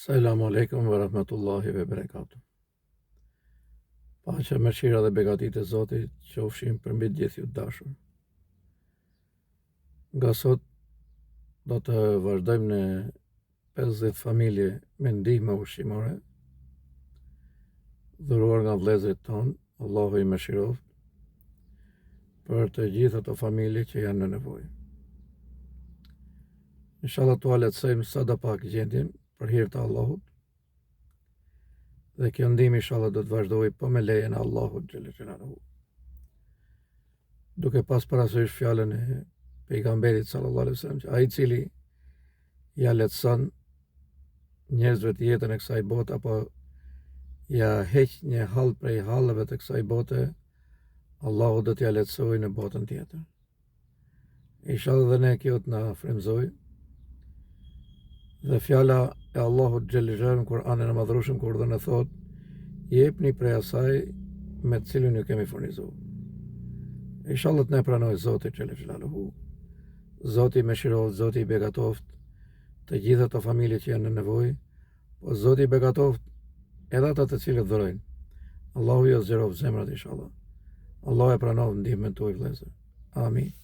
Selamu alaikum wa rahmatullahi wa barakatuh. Paqja, mëshira dhe begatit e Zotit qofshin përmbi gjithë ju të dashur. Nga sot do të vazhdojmë në 50 familje me ndihmë ushqimore, dhuruar nga vëllezërit tonë, Allahu i mëshiroft, për të gjithë ato familje që janë në nevojë. Inshallah t'u lehtësojmë sa do pak gjendjen për hir të Allahut. Dhe kjo ndihmë inshallah do të vazhdojë po me lejen e Allahut xhelle xhelaluhu. Duke pas parasysh fjalën e pejgamberit sallallahu alaihi wasallam, ai i cili ja lehtëson njerëzve të jetën e kësaj bote apo ja heq një hall prej hallëve të kësaj bote, Allahu do t'ja lehtësojë në botën tjetër. Inshallah dhe ne kjo të na frymëzojë. Dhe fjala e Allahut xhelle xhelaluhu në Kur'anin e Madhërueshëm kur dhe në thot, jepni prej asaj me të cilën ju kemi furnizuar. Inshallah të ne pranoj Zoti xhelle xhelaluhu. Zoti mëshiroft, Zoti i begatoft të gjitha ato familje që janë në nevojë, po Zoti i begatoft edhe ata të cilët dhurojnë. Allahu ju zgjeroft zemrat inshallah. Allahu e pranon ndihmën tuaj vëllezër. Amin.